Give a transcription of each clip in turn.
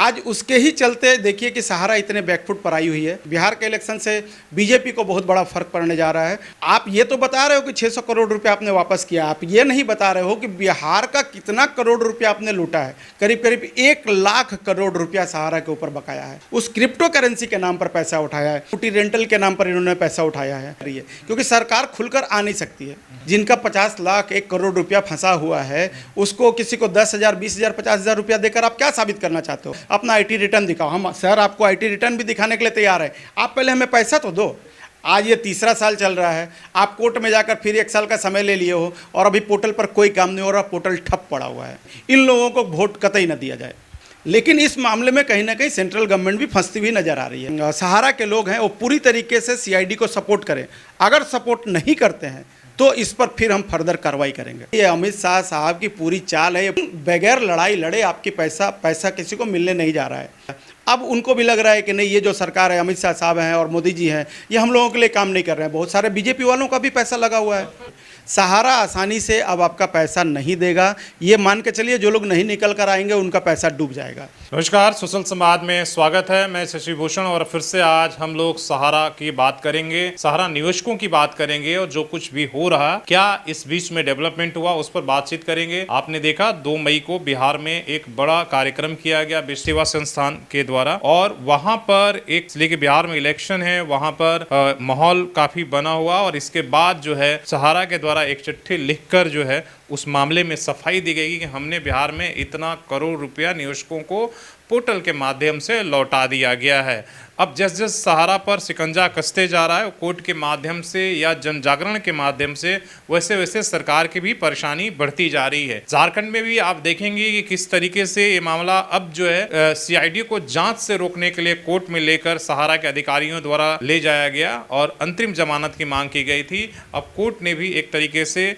आज उसके ही चलते देखिए कि सहारा इतने बैकफुट पर आई हुई है। बिहार के इलेक्शन से बीजेपी को बहुत बड़ा फर्क पड़ने जा रहा है। आप ये तो बता रहे हो कि 600 करोड़ रुपया आपने वापस किया, आप ये नहीं बता रहे हो कि बिहार का कितना करोड़ रुपया आपने लूटा है। करीब करीब 1 लाख करोड़ रुपया सहारा के ऊपर बकाया है। उस क्रिप्टो करेंसी के नाम पर पैसा उठाया है, स्कूटी रेंटल के नाम पर इन्होंने पैसा उठाया है। क्योंकि सरकार खुलकर आ नहीं सकती है। जिनका 50 लाख 1 करोड़ रुपया फंसा हुआ है, उसको किसी को 10,000 20,000 50,000 रुपया देकर आप क्या साबित करना चाहते हो? अपना आईटी रिटर्न दिखाओ। हम सर आपको आईटी रिटर्न भी दिखाने के लिए तैयार है, आप पहले हमें पैसा तो दो। आज ये तीसरा साल चल रहा है, आप कोर्ट में जाकर फिर 1 साल का समय ले लिए हो और अभी पोर्टल पर कोई काम नहीं हो रहा, पोर्टल ठप पड़ा हुआ है। इन लोगों को वोट कतई न दिया जाए। लेकिन इस मामले में कहीं ना कहीं सेंट्रल गवर्नमेंट भी फंसती हुई नजर आ रही है। सहारा के लोग हैं वो पूरी तरीके से सीआईडी को सपोर्ट करें। अगर सपोर्ट नहीं करते हैं तो इस पर फिर हम फर्दर कार्रवाई करेंगे। ये अमित शाह साहब की पूरी चाल है। बगैर लड़ाई लड़े आपकी पैसा किसी को मिलने नहीं जा रहा है। अब उनको भी लग रहा है कि नहीं, ये जो सरकार है, अमित शाह साहब हैं और मोदी जी हैं, ये हम लोगों के लिए काम नहीं कर रहे हैं। बहुत सारे बीजेपी वालों का भी पैसा लगा हुआ है। सहारा आसानी से अब आपका पैसा नहीं देगा, ये मान के चलिए। जो लोग नहीं निकल कर आएंगे उनका पैसा डूब जाएगा। नमस्कार, सोशल संवाद में स्वागत है। मैं शशि भूषण और फिर से आज हम लोग सहारा की बात करेंगे, सहारा निवेशकों की बात करेंगे और जो कुछ भी हो रहा, क्या इस बीच में डेवलपमेंट हुआ, उस पर बातचीत करेंगे। आपने देखा 2 मई को बिहार में एक बड़ा कार्यक्रम किया गया विश्व सेवा संस्थान के द्वारा, और वहां पर एक लेके बिहार में इलेक्शन है, वहां पर माहौल काफी बना हुआ। और इसके बाद जो है सहारा के द्वारा एक चिट्ठी लिखकर जो है उस मामले में सफाई दी गई कि हमने बिहार में इतना करोड़ रुपया निवेशकों को पोर्टल के माध्यम से लौटा दिया गया है। अब जस जस सहारा पर शिकंजा कसते जा रहा है कोर्ट के माध्यम से या जन जागरण के माध्यम से, वैसे वैसे सरकार की भी परेशानी बढ़ती जा रही है। झारखंड में भी आप देखेंगे कि किस तरीके से ये मामला अब जो है सीआईडी को जांच से रोकने के लिए कोर्ट में लेकर सहारा के अधिकारियों द्वारा ले जाया गया और अंतरिम जमानत की मांग की गई थी। अब कोर्ट ने भी एक तरीके से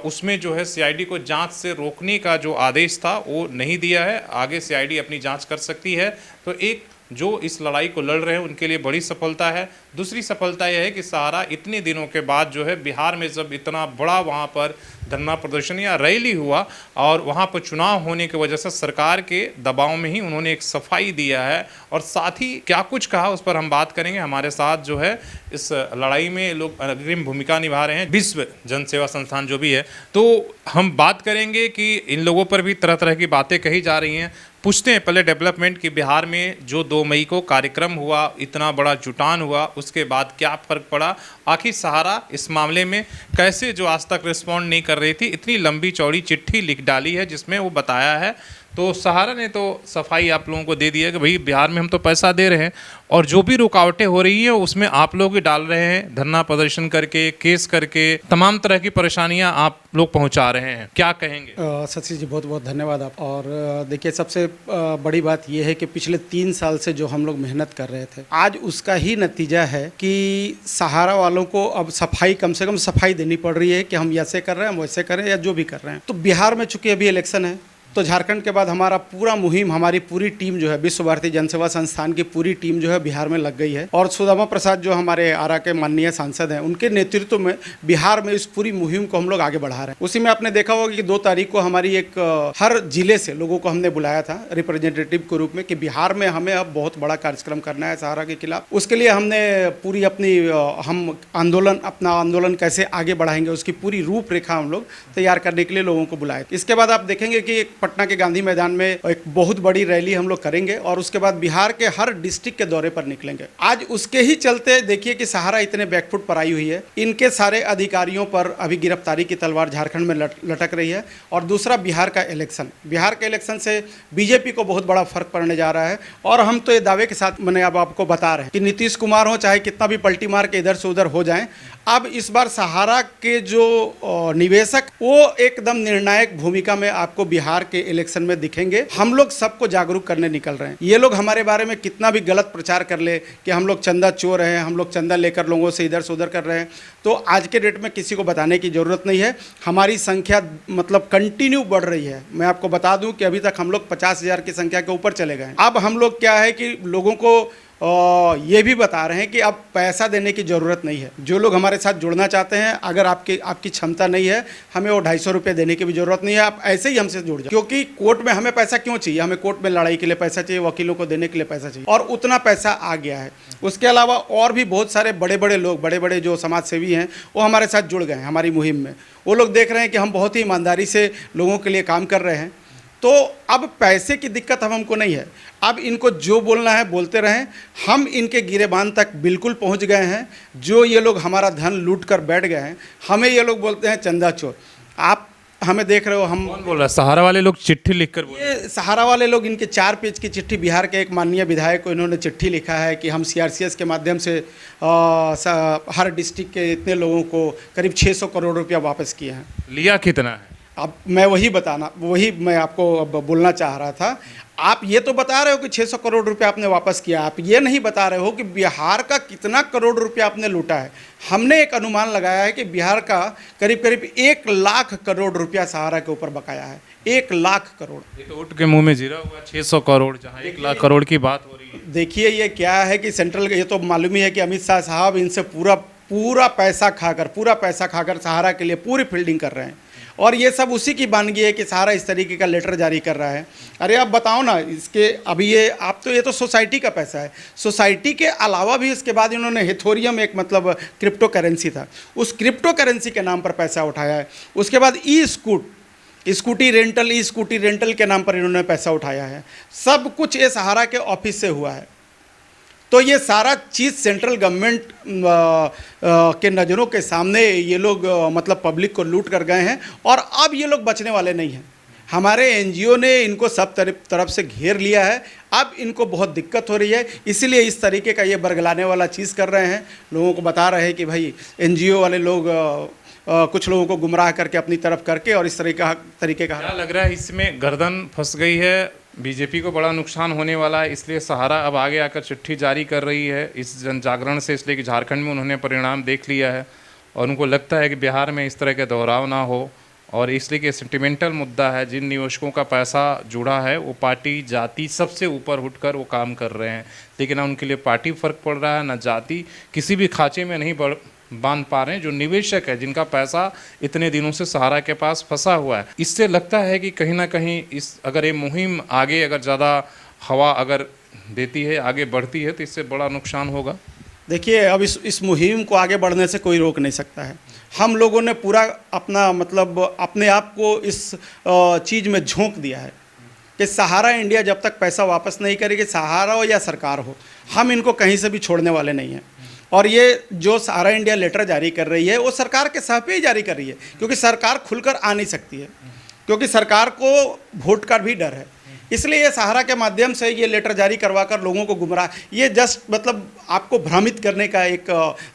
उसमें जो है सीआईडी को जांच से रोकने का जो आदेश था वो नहीं दिया है। आगे सीआईडी अपनी जांच कर सकती है। तो एक जो इस लड़ाई को लड़ रहे हैं उनके लिए बड़ी सफलता है। दूसरी सफलता यह है कि सहारा इतने दिनों के बाद जो है बिहार में जब इतना बड़ा वहाँ पर धरना प्रदर्शन या रैली हुआ और वहाँ पर चुनाव होने की वजह से सरकार के दबाव में ही उन्होंने एक सफाई दिया है। और साथ ही क्या कुछ कहा उस पर हम बात करेंगे। हमारे साथ जो है इस लड़ाई में लोग अग्रिम भूमिका निभा रहे हैं, विश्व जन सेवा संस्थान जो भी है। तो हम बात करेंगे कि इन लोगों पर भी तरह तरह की बातें कही जा रही हैं। पूछते हैं पहले डेवलपमेंट की, बिहार में जो 2 मई को कार्यक्रम हुआ, इतना बड़ा जुटान हुआ, उसके बाद क्या फर्क पड़ा? आखिर सहारा इस मामले में कैसे, जो आज तक रिस्पॉन्ड नहीं कर रही थी, इतनी लंबी चौड़ी चिट्ठी लिख डाली है जिसमें वो बताया है। तो सहारा ने तो सफाई आप लोगों को दे दी है कि भाई बिहार में हम तो पैसा दे रहे हैं और जो भी रुकावटें हो रही हैं उसमें आप लोग ही डाल रहे हैं, धरना प्रदर्शन करके, केस करके, तमाम तरह की परेशानियां आप लोग पहुंचा रहे हैं। क्या कहेंगे? सचिन जी बहुत बहुत धन्यवाद आप। और देखिए सबसे बड़ी बात यह है कि पिछले 3 साल से जो हम लोग मेहनत कर रहे थे, आज उसका ही नतीजा है कि सहारा वालों को अब सफाई, कम से कम सफाई देनी पड़ रही है कि हम ऐसे कर रहे हैं, हम वैसे कर रहे हैं या जो भी कर रहे हैं। तो बिहार में चूंकि अभी इलेक्शन है, तो झारखंड के बाद हमारा पूरा मुहिम, हमारी पूरी टीम जो है, विश्व भारती जन सेवा संस्थान की पूरी टीम जो है बिहार में लग गई है। और सुदामा प्रसाद जो हमारे आरा के माननीय सांसद हैं, उनके नेतृत्व में बिहार में इस पूरी मुहिम को हम लोग आगे बढ़ा रहे हैं। उसी में आपने देखा होगा कि 2 तारीख को हमारी एक हर जिले से लोगों को हमने बुलाया था रिप्रेजेंटेटिव के रूप में कि बिहार में हमें अब बहुत बड़ा कार्यक्रम करना है सहारा के खिलाफ। उसके लिए हमने पूरी अपनी अपना आंदोलन कैसे आगे बढ़ाएंगे उसकी पूरी रूपरेखा हम लोग तैयार करने के लिए लोगों को बुलाए। इसके बाद आप देखेंगे कि पटना के गांधी मैदान में एक बहुत बड़ी रैली हम लोग करेंगे और उसके बाद बिहार के हर डिस्ट्रिक्ट के दौरे पर निकलेंगे। आज उसके ही चलते देखिए कि सहारा इतने बैकफुट पर आई हुई है। इनके सारे अधिकारियों पर अभी गिरफ्तारी की तलवार झारखंड में लटक रही है। और दूसरा बिहार का इलेक्शन से बीजेपी को बहुत बड़ा फर्क पड़ने जा रहा है। और हम तो ये दावे के साथ मैंने अब आपको बता रहे हैं कि नीतीश कुमार हो चाहे कितना भी पलटी मार के इधर से उधर हो जाएं, अब इस बार सहारा के जो निवेशक वो एकदम निर्णायक भूमिका में आपको बिहार के इलेक्शन में दिखेंगे। हम लोग सबको जागरूक करने निकल रहे हैं। ये लोग हमारे बारे में कितना भी गलत प्रचार कर ले कि हम लोग चंदा चोर हैं, हम लोग चंदा लेकर लोगों से इधर से उधर कर रहे हैं, तो आज के डेट में किसी को बताने की ज़रूरत नहीं है। हमारी संख्या मतलब कंटिन्यू बढ़ रही है। मैं आपको बता दूं कि अभी तक हम लोग 50,000 की संख्या के ऊपर चले गए। अब हम लोग क्या है कि लोगों को ये भी बता रहे हैं कि अब पैसा देने की ज़रूरत नहीं है। जो लोग हमारे साथ जुड़ना चाहते हैं, अगर आपकी क्षमता नहीं है, हमें वो 250 रुपये देने की भी ज़रूरत नहीं है, आप ऐसे ही हमसे जुड़ जाए। क्योंकि कोर्ट में हमें पैसा क्यों चाहिए? हमें कोर्ट में लड़ाई के लिए पैसा चाहिए, वकीलों को देने के लिए पैसा चाहिए, और उतना पैसा आ गया है। उसके अलावा और भी बहुत सारे बड़े बड़े लोग, बड़े बड़े जो समाज सेवी हैं, वो हमारे साथ जुड़ गए हैं हमारी मुहिम में। वो लोग देख रहे हैं कि हम बहुत ही ईमानदारी से लोगों के लिए काम कर रहे हैं। तो अब पैसे की दिक्कत अब हमको नहीं है। अब इनको जो बोलना है बोलते रहें। हम इनके गिरेबान तक बिल्कुल पहुंच गए हैं। जो ये लोग हमारा धन लूट कर बैठ गए हैं, हमें ये लोग बोलते हैं चंदा चोर। आप हमें देख रहे हो, हम कौन बोल रहा है? सहारा वाले लोग चिट्ठी लिखकर बोल रहे हैं। ये सहारा वाले लोग, इनके 4 पेज की चिट्ठी, बिहार के एक माननीय विधायक को इन्होंने चिट्ठी लिखा है कि हम CRCS के माध्यम से हर डिस्ट्रिक्ट के इतने लोगों को करीब 600 करोड़ रुपया वापस किए हैं। लिया कितना है? अब मैं वही मैं आपको अब बोलना चाह रहा था। आप ये तो बता रहे हो कि 600 करोड़ रुपया आपने वापस किया, आप ये नहीं बता रहे हो कि बिहार का कितना करोड़ रुपया आपने लूटा है। हमने एक अनुमान लगाया है कि बिहार का करीब करीब 1 लाख करोड़ रुपया सहारा के ऊपर बकाया है। 1 लाख करोड़। ये तो उठ के मुंह में जीरा हुआ। 600 करोड़ जहाँ 1 लाख करोड़ की बात हो रही है। देखिए ये क्या है कि सेंट्रल, ये तो मालूम ही है कि अमित शाह साहब इनसे पूरा पैसा खाकर सहारा के लिए पूरी फील्डिंग कर रहे हैं, और ये सब उसी की बानगी है कि सहारा इस तरीके का लेटर जारी कर रहा है। अरे आप बताओ ना, इसके अभी ये तो सोसाइटी का पैसा है। सोसाइटी के अलावा भी इसके बाद इन्होंने हेथोरियम, एक मतलब क्रिप्टो करेंसी था, उस क्रिप्टो करेंसी के नाम पर पैसा उठाया है। उसके बाद स्कूटी रेंटल के नाम पर इन्होंने पैसा उठाया है। सब कुछ ये सहारा के ऑफिस से हुआ है। तो ये सारा चीज़ सेंट्रल गवर्नमेंट के नज़रों के सामने ये लोग मतलब पब्लिक को लूट कर गए हैं, और अब ये लोग बचने वाले नहीं हैं। हमारे NGO ने इनको सब तरफ से घेर लिया है। अब इनको बहुत दिक्कत हो रही है, इसीलिए इस तरीके का ये बरगलाने वाला चीज़ कर रहे हैं। लोगों को बता रहे हैं कि भाई NGO वाले लोग कुछ लोगों को गुमराह करके अपनी तरफ करके, और इस तरीके का क्या लग रहा है इसमें गर्दन फंस गई है? बीजेपी को बड़ा नुकसान होने वाला है, इसलिए सहारा अब आगे आकर चिट्ठी जारी कर रही है इस जन जागरण से, इसलिए कि झारखंड में उन्होंने परिणाम देख लिया है और उनको लगता है कि बिहार में इस तरह के दोहराव ना हो, और इसलिए कि सेंटिमेंटल मुद्दा है। जिन निवेशकों का पैसा जुड़ा है वो पार्टी जाति सबसे ऊपर उठकर वो काम कर रहे हैं, लेकिन ना उनके लिए पार्टी फर्क पड़ रहा है, ना जाति। किसी भी खांचे में नहीं बांध पा रहे हैं जो निवेशक है, जिनका पैसा इतने दिनों से सहारा के पास फंसा हुआ है। इससे लगता है कि कहीं ना कहीं अगर ये मुहिम आगे अगर ज़्यादा हवा अगर देती है, आगे बढ़ती है, तो इससे बड़ा नुकसान होगा। देखिए, अब इस मुहिम को आगे बढ़ने से कोई रोक नहीं सकता है। हम लोगों ने पूरा अपने आप को इस चीज़ में झोंक दिया है कि सहारा इंडिया जब तक पैसा वापस नहीं करेगी, सहारा हो या सरकार हो, हम इनको कहीं से भी छोड़ने वाले नहीं हैं। और ये जो सहारा इंडिया लेटर जारी कर रही है, वो सरकार के सह पे ही जारी कर रही है, क्योंकि सरकार खुलकर आ नहीं सकती है, क्योंकि सरकार को वोट का भी डर है। इसलिए ये सहारा के माध्यम से ये लेटर जारी करवा कर लोगों को गुमराह, ये जस्ट मतलब आपको भ्रमित करने का एक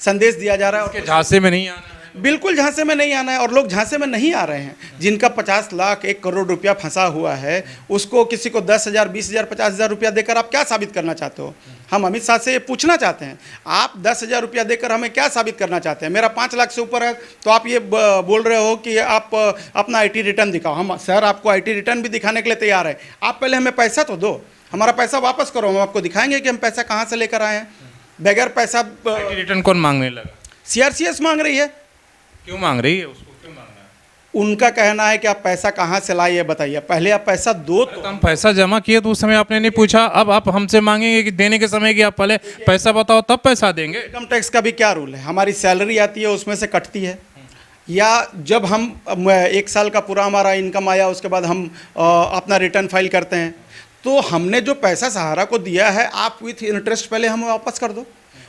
संदेश दिया जा रहा है। और झांसे में नहीं आना है, बिल्कुल झांसे में नहीं आना है, और लोग झांसे में नहीं आ रहे हैं। जिनका 50 लाख 1 करोड़ रुपया फंसा हुआ है, उसको किसी को 10,000 20,000 50,000 रुपया देकर आप क्या साबित करना चाहते हो? हम अमित शाह से ये पूछना चाहते हैं, आप 10,000 रुपया देकर हमें क्या साबित करना चाहते हैं? मेरा 5 लाख से ऊपर है, तो आप ये बोल रहे हो कि आप अपना IT रिटर्न दिखाओ। हम सर आपको IT रिटर्न भी दिखाने के लिए तैयार है, आप पहले हमें पैसा तो दो, हमारा पैसा वापस करो, हम आपको दिखाएंगे कि हम पैसा कहाँ से लेकर आए हैं। बगैर पैसा रिटर्न कौन मांगने लगा? CRCS मांग रही है। क्यों मांग रही है? उसको क्यों मांगना है? उनका कहना है कि आप पैसा कहाँ से लाए ये बताइए, पहले आप पैसा दो। तो हम पैसा जमा किए तो उस समय आपने नहीं पूछा, अब आप हमसे मांगेंगे कि देने के समय कि आप पहले पैसा बताओ तब पैसा देंगे। इनकम टैक्स का भी क्या रूल है? हमारी सैलरी आती है उसमें से कटती है, या जब हम 1 साल का पूरा हमारा इनकम आया उसके बाद हम अपना रिटर्न फाइल करते हैं, तो हमने जो पैसा सहारा को दिया है आप विथ इंटरेस्ट पहले हमें वापस कर दो।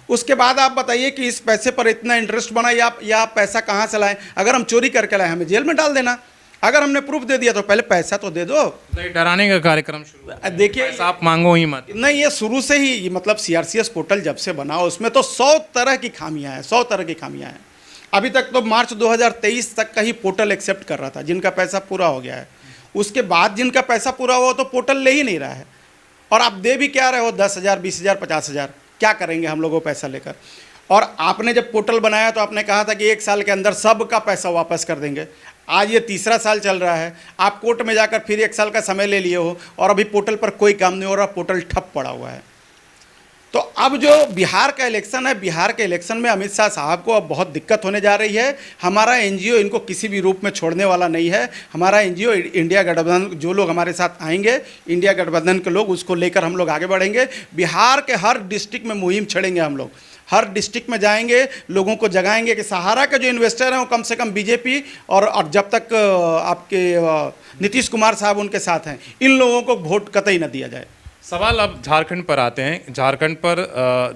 उसके बाद आप बताइए कि इस पैसे पर इतना इंटरेस्ट बना, या आप पैसा कहाँ से लाएं। अगर हम चोरी करके लाए हमें जेल में डाल देना, अगर हमने प्रूफ दे दिया तो पहले पैसा तो दे दो। डराने का कार्यक्रम शुरू, देखिए आप मांगो ही मत। नहीं, ये शुरू से ही मतलब CRCS पोर्टल जब से बना उसमें तो 100 तरह की खामियां हैं, 100 तरह की खामियां हैं। अभी तक तो मार्च 2023 तक का ही पोर्टल एक्सेप्ट कर रहा था जिनका पैसा पूरा हो गया है। उसके बाद जिनका पैसा पूरा हुआ तो पोर्टल ले ही नहीं रहा है, और आप दे भी क्या रहे हो 10,000 20,000 50,000, क्या करेंगे हम लोगों को पैसा लेकर। और आपने जब पोर्टल बनाया तो आपने कहा था कि 1 साल के अंदर सबका पैसा वापस कर देंगे। आज ये 3रा साल चल रहा है, आप कोर्ट में जाकर फिर 1 साल का समय ले लिए हो, और अभी पोर्टल पर कोई काम नहीं हो रहा, पोर्टल ठप पड़ा हुआ है। तो अब जो बिहार का इलेक्शन है, बिहार के इलेक्शन में अमित शाह साहब को अब बहुत दिक्कत होने जा रही है। हमारा एनजीओ इनको किसी भी रूप में छोड़ने वाला नहीं है। हमारा एनजीओ इंडिया गठबंधन, जो लोग हमारे साथ आएंगे इंडिया गठबंधन के लोग, उसको लेकर हम लोग आगे बढ़ेंगे। बिहार के हर डिस्ट्रिक्ट में मुहिम छेड़ेंगे हम लोग, हर डिस्ट्रिक्ट में जाएंगे, लोगों को जगाएंगे कि सहारा के जो इन्वेस्टर हैं वो कम से कम बीजेपी और जब तक आपके नीतीश कुमार साहब उनके साथ हैं, इन लोगों को वोट कतई न दिया जाए। सवाल अब झारखंड पर आते हैं। झारखंड पर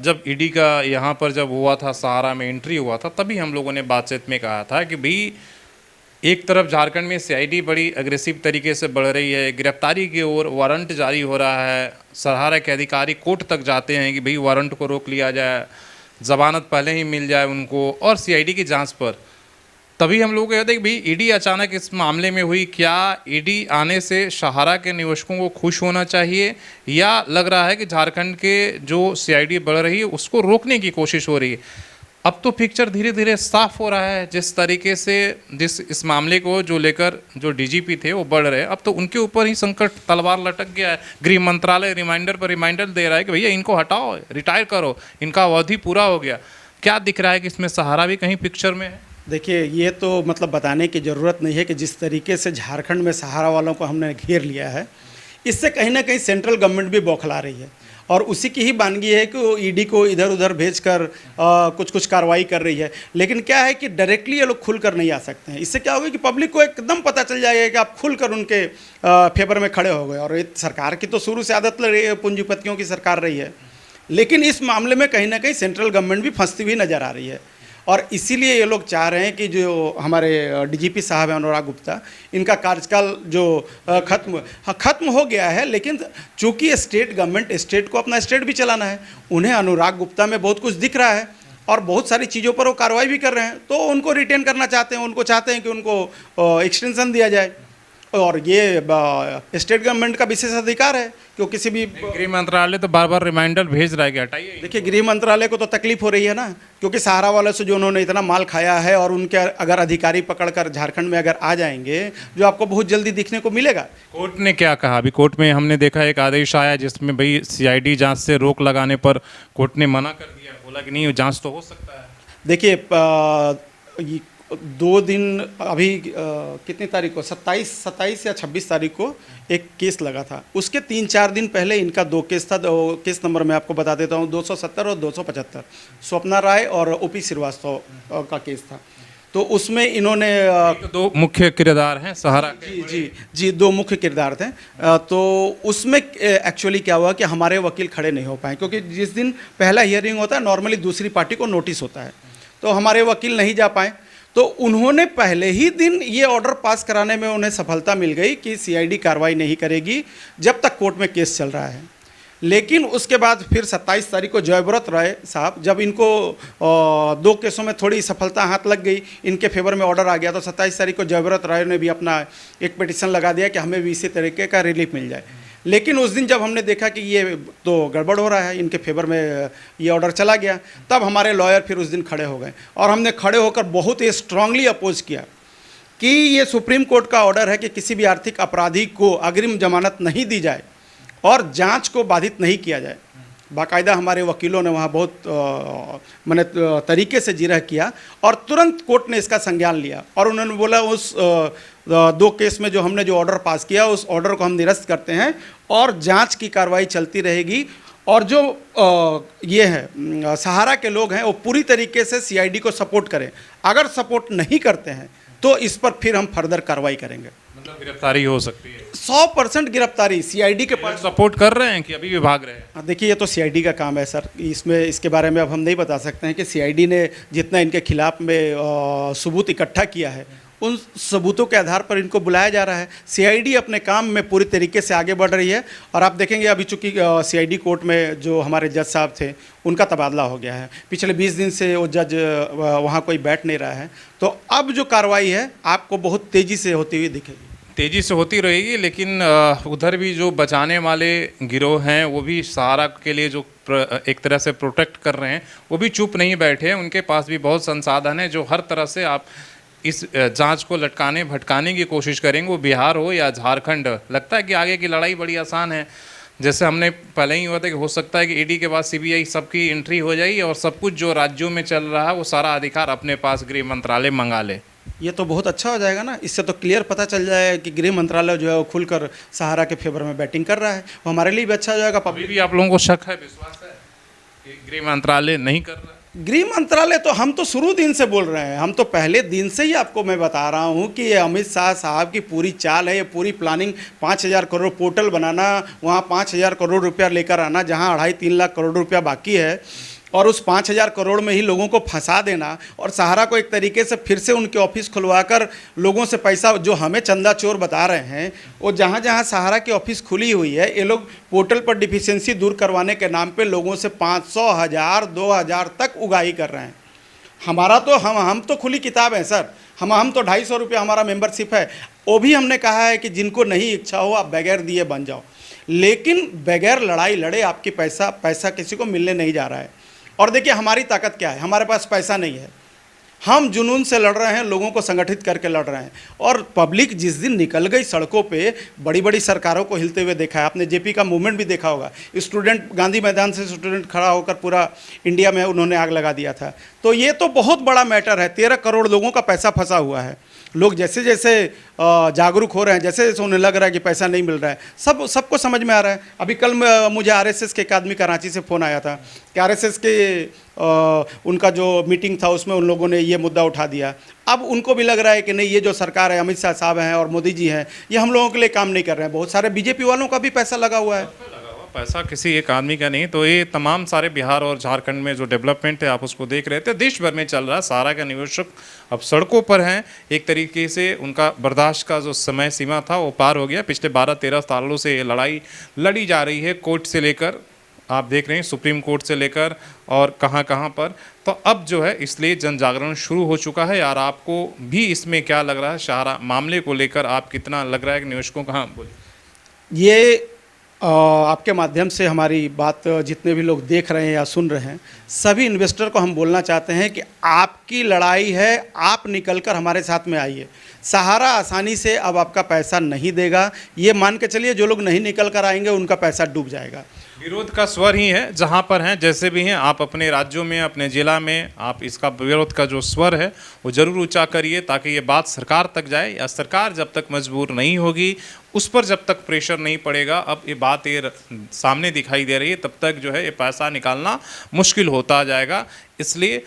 जब ईडी का यहाँ पर जब हुआ था, सहारा में एंट्री हुआ था, तभी हम लोगों ने बातचीत में कहा था कि भाई एक तरफ झारखंड में सीआईडी बड़ी अग्रेसिव तरीके से बढ़ रही है, गिरफ्तारी की ओर वारंट जारी हो रहा है, सहारा के अधिकारी कोर्ट तक जाते हैं कि भाई वारंट को रोक लिया जाए, जमानत पहले ही मिल जाए उनको, और सीआईडी की जांच पर तभी हम लोग कहते हैं कि भाई ईडी अचानक इस मामले में हुई। क्या ईडी आने से सहारा के निवेशकों को खुश होना चाहिए, या लग रहा है कि झारखंड के जो सीआईडी बढ़ रही है उसको रोकने की कोशिश हो रही है? अब तो पिक्चर धीरे धीरे साफ हो रहा है। जिस तरीके से इस मामले को जो लेकर जो डीजीपी थे वो बढ़ रहे हैं, अब तो उनके ऊपर ही संकट तलवार लटक गया है। गृह मंत्रालय रिमाइंडर पर रिमाइंडर दे रहा है कि भैया इनको हटाओ, रिटायर करो, इनका अवधि पूरा हो गया। क्या दिख रहा है कि इसमें सहारा भी कहीं पिक्चर में है? देखिए, ये तो मतलब बताने की ज़रूरत नहीं है कि जिस तरीके से झारखंड में सहारा वालों को हमने घेर लिया है, इससे कहीं ना कहीं सेंट्रल गवर्नमेंट भी बौखला रही है और उसी की ही वानगी है कि वो ईडी को इधर उधर भेजकर कुछ कार्रवाई कर रही है। लेकिन क्या है कि डायरेक्टली ये लोग खुल कर नहीं आ सकते हैं। इससे क्या होगा कि पब्लिक को एकदम पता चल जाएगा कि आप खुल कर उनके फेवर में खड़े हो गए। और ये सरकार की तो शुरू से आदत रही है, पूंजीपतियों की सरकार रही है, लेकिन इस मामले में कहीं ना कहीं सेंट्रल गवर्नमेंट भी फंसती हुई नज़र आ रही है। और इसीलिए ये लोग चाह रहे हैं कि जो हमारे डीजीपी साहब हैं अनुराग गुप्ता, इनका कार्यकाल जो ख़त्म हो गया है, लेकिन चूंकि स्टेट गवर्नमेंट, स्टेट को अपना स्टेट भी चलाना है, उन्हें अनुराग गुप्ता में बहुत कुछ दिख रहा है और बहुत सारी चीज़ों पर वो कार्रवाई भी कर रहे हैं, तो उनको रिटेन करना चाहते हैं। उनको चाहते हैं कि उनको एक्सटेंशन दिया जाए और ये स्टेट गवर्नमेंट का विशेष अधिकार है कि वो किसी भी। गृह मंत्रालय तो बार बार रिमाइंडर भेज रहा है कि हटाइए। देखिए, गृह मंत्रालय को तो तकलीफ हो रही है ना, क्योंकि सहारा वाले से जो उन्होंने इतना माल खाया है, और उनके अगर अधिकारी पकड़कर झारखंड में अगर आ जाएंगे, जो आपको बहुत जल्दी दिखने को मिलेगा। कोर्ट ने क्या कहा? अभी कोर्ट में हमने देखा एक आदेश आया जिसमें भाई सीआईडी जांच से रोक लगाने पर कोर्ट ने मना कर दिया, बोला कि नहीं जांच तो हो सकता है। देखिए, 2 दिन अभी कितनी तारीख को 27 या 26 तारीख को एक केस लगा था। उसके 3-4 दिन पहले इनका 2 केस था। केस नंबर मैं आपको बता देता हूँ, 270 और 275। स्वप्ना राय और ओपी श्रीवास्तव का केस था। तो उसमें इन्होंने 2 मुख्य किरदार हैं सहारा के। जी 2 मुख्य किरदार थे। तो उसमें एक्चुअली क्या हुआ कि हमारे वकील खड़े नहीं हो पाए, क्योंकि जिस दिन पहला हियरिंग होता है नॉर्मली दूसरी पार्टी को नोटिस होता है, तो हमारे वकील नहीं जा पाए। तो उन्होंने पहले ही दिन ये ऑर्डर पास कराने में उन्हें सफलता मिल गई कि सीआईडी कार्रवाई नहीं करेगी जब तक कोर्ट में केस चल रहा है। लेकिन उसके बाद फिर 27 तारीख को जयव्रत राय साहब, जब इनको 2 केसों में थोड़ी सफलता हाथ लग गई, इनके फेवर में ऑर्डर आ गया, तो 27 तारीख को जयव्रत राय ने भी अपना एक पिटीशन लगा दिया कि हमें भी इसी तरीके का रिलीफ मिल जाए। लेकिन उस दिन जब हमने देखा कि ये तो गड़बड़ हो रहा है, इनके फेवर में ये ऑर्डर चला गया, तब हमारे लॉयर फिर उस दिन खड़े हो गए और हमने खड़े होकर बहुत ही स्ट्रांगली अपोज किया कि ये सुप्रीम कोर्ट का ऑर्डर है कि किसी भी आर्थिक अपराधी को अग्रिम जमानत नहीं दी जाए और जांच को बाधित नहीं किया जाए। बाकायदा हमारे वकीलों ने वहाँ बहुत मैंने तरीके से जिरह किया और तुरंत कोर्ट ने इसका संज्ञान लिया और उन्होंने बोला उस 2 केस में जो हमने जो ऑर्डर पास किया उस ऑर्डर को हम निरस्त करते हैं और जांच की कार्रवाई चलती रहेगी। और जो ये है सहारा के लोग हैं वो पूरी तरीके से सीआईडी को सपोर्ट करें। अगर सपोर्ट नहीं करते हैं तो इस पर फिर हम फर्दर कार्रवाई करेंगे। मतलब गिरफ्तारी हो सकती है? 100% गिरफ्तारी सीआईडी के पास। सपोर्ट कर रहे हैं कि अभी भी भाग रहे हैं? देखिए, ये तो सीआईडी का काम है सर, इसमें इसके बारे में अब हम नहीं बता सकते हैं कि सीआईडी ने जितना इनके खिलाफ में सबूत इकट्ठा किया है उन सबूतों के आधार पर इनको बुलाया जा रहा है। सीआईडी अपने काम में पूरी तरीके से आगे बढ़ रही है और आप देखेंगे अभी चूँकि सीआईडी कोर्ट में जो हमारे जज साहब थे उनका तबादला हो गया है। पिछले 20 दिन से वो जज वहाँ कोई बैठ नहीं रहा है, तो अब जो कार्रवाई है आपको बहुत तेज़ी से होती हुई दिखेगी। तेज़ी से होती रहेगी, लेकिन उधर भी जो बचाने वाले गिरोह हैं वो भी सहारा के लिए जो एक तरह से प्रोटेक्ट कर रहे हैं वो भी चुप नहीं बैठे हैं। उनके पास भी बहुत संसाधन है जो हर तरह से आप इस जांच को लटकाने भटकाने की कोशिश करेंगे, वो बिहार हो या झारखंड। लगता है कि आगे की लड़ाई बड़ी आसान है। जैसे हमने पहले ही हुआ था कि हो सकता है कि ईडी के बाद सीबीआई सबकी एंट्री हो जाएगी और सब कुछ जो राज्यों में चल रहा है वो सारा अधिकार अपने पास गृह मंत्रालय मंगा ले। ये तो बहुत अच्छा हो जाएगा ना। इससे तो क्लियर पता चल जाएगा कि गृह मंत्रालय जो है वो खुलकर सहारा के फेवर में बैटिंग कर रहा है, वो हमारे लिए भी अच्छा हो जाएगा। अभी भी आप लोगों को शक है, विश्वास है कि गृह मंत्रालय नहीं कर रहा? गृह मंत्रालय तो हम तो शुरू दिन से बोल रहे हैं, हम तो पहले दिन से ही आपको मैं बता रहा हूं कि ये अमित शाह साहब की पूरी चाल है, ये पूरी प्लानिंग। 5,000 करोड़ पोर्टल बनाना, वहाँ 5,000 करोड़ रुपया लेकर आना जहाँ 2.5-3 लाख करोड़ रुपया बाकी है, और उस 5,000 करोड़ में ही लोगों को फंसा देना, और सहारा को एक तरीके से फिर से उनके ऑफिस खुलवाकर लोगों से पैसा, जो हमें चंदा चोर बता रहे हैं, वो जहाँ जहाँ सहारा की ऑफिस खुली हुई है, ये लोग पोर्टल पर डिफिशियंसी दूर करवाने के नाम पे लोगों से 500, 1,000, 2,000 तक उगाही कर रहे हैं। हमारा तो हम तो खुली किताब है सर। हम तो 250 रुपये हमारा मेंबरशिप है। वो भी हमने कहा है कि जिनको नहीं इच्छा हो आप बगैर दिए बन जाओ, लेकिन बगैर लड़ाई लड़े आपकी पैसा किसी को मिलने नहीं जा रहा है। और देखिए हमारी ताकत क्या है, हमारे पास पैसा नहीं है, हम जुनून से लड़ रहे हैं, लोगों को संगठित करके लड़ रहे हैं। और पब्लिक जिस दिन निकल गई सड़कों पे, बड़ी बड़ी सरकारों को हिलते हुए देखा है। आपने जेपी का मूवमेंट भी देखा होगा, स्टूडेंट गांधी मैदान से स्टूडेंट खड़ा होकर पूरा इंडिया में उन्होंने आग लगा दिया था। तो ये तो बहुत बड़ा मैटर है। 13 करोड़ लोगों का पैसा फंसा हुआ है। लोग जैसे जैसे जागरूक हो रहे हैं, जैसे जैसे उन्हें लग रहा है कि पैसा नहीं मिल रहा है, सबको समझ में आ रहा है। अभी कल मुझे आरएसएस के एक आदमी कराची से फ़ोन आया था कि आरएसएस के उनका जो मीटिंग था उसमें उन लोगों ने ये मुद्दा उठा दिया। अब उनको भी लग रहा है कि नहीं, ये जो सरकार है, अमित शाह साहब हैं और मोदी जी हैं, ये हम लोगों के लिए काम नहीं कर रहे हैं। बहुत सारे बीजेपी वालों का भी पैसा लगा हुआ है। पैसा किसी एक आदमी का नहीं। तो ये तमाम सारे बिहार और झारखंड में जो डेवलपमेंट है आप उसको देख रहे थे, देश भर में चल रहा है। सहारा का निवेशक अब सड़कों पर हैं। एक तरीके से उनका बर्दाश्त का जो समय सीमा था वो पार हो गया। पिछले 12-13 सालों से ये लड़ाई लड़ी जा रही है, कोर्ट से लेकर, आप देख रहे हैं सुप्रीम कोर्ट से लेकर और कहाँ कहाँ पर। तो अब जो है इसलिए जन जागरण शुरू हो चुका है। यार आपको भी इसमें क्या लग रहा है, सहारा मामले को लेकर आप कितना लग रहा है कि निवेशकों का? हाँ बोलिए। ये आपके माध्यम से हमारी बात जितने भी लोग देख रहे हैं या सुन रहे हैं, सभी इन्वेस्टर को हम बोलना चाहते हैं कि आपकी लड़ाई है, आप निकलकर हमारे साथ में आइए। सहारा आसानी से अब आपका पैसा नहीं देगा, ये मान के चलिए। जो लोग नहीं निकल कर आएंगे उनका पैसा डूब जाएगा। विरोध का स्वर ही है, जहां पर हैं जैसे भी हैं आप अपने राज्यों में, अपने जिला में आप इसका विरोध का जो स्वर है वो जरूर ऊंचा करिए, ताकि ये बात सरकार तक जाए। या सरकार जब तक मजबूर नहीं होगी, उस पर जब तक प्रेशर नहीं पड़ेगा, अब ये बात ये सामने दिखाई दे रही है, तब तक जो है ये पैसा निकालना मुश्किल होता जाएगा। इसलिए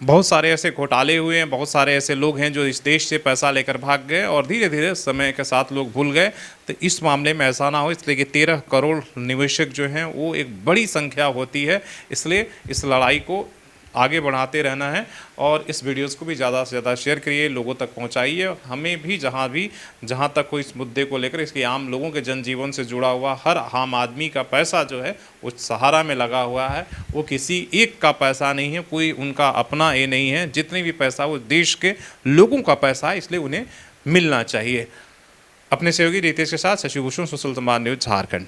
बहुत सारे ऐसे घोटाले हुए हैं, बहुत सारे ऐसे लोग हैं जो इस देश से पैसा लेकर भाग गए और धीरे धीरे समय के साथ लोग भूल गए। तो इस मामले में ऐसा ना हो, इसलिए कि 13 करोड़ निवेशक जो हैं वो एक बड़ी संख्या होती है। इसलिए इस लड़ाई को आगे बढ़ाते रहना है और इस वीडियोस को भी ज़्यादा से ज़्यादा शेयर करिए, लोगों तक पहुंचाइए। हमें भी जहां तक कोई इस मुद्दे को लेकर, इसके आम लोगों के जनजीवन से जुड़ा हुआ हर आम आदमी का पैसा जो है वो सहारा में लगा हुआ है। वो किसी एक का पैसा नहीं है, कोई उनका अपना ये नहीं है। जितने भी पैसा वो देश के लोगों का पैसा है, इसलिए उन्हें मिलना चाहिए। अपने सहयोगी रितेश के साथ शशि भूषण, सोशल संवाद न्यूज़, झारखंड।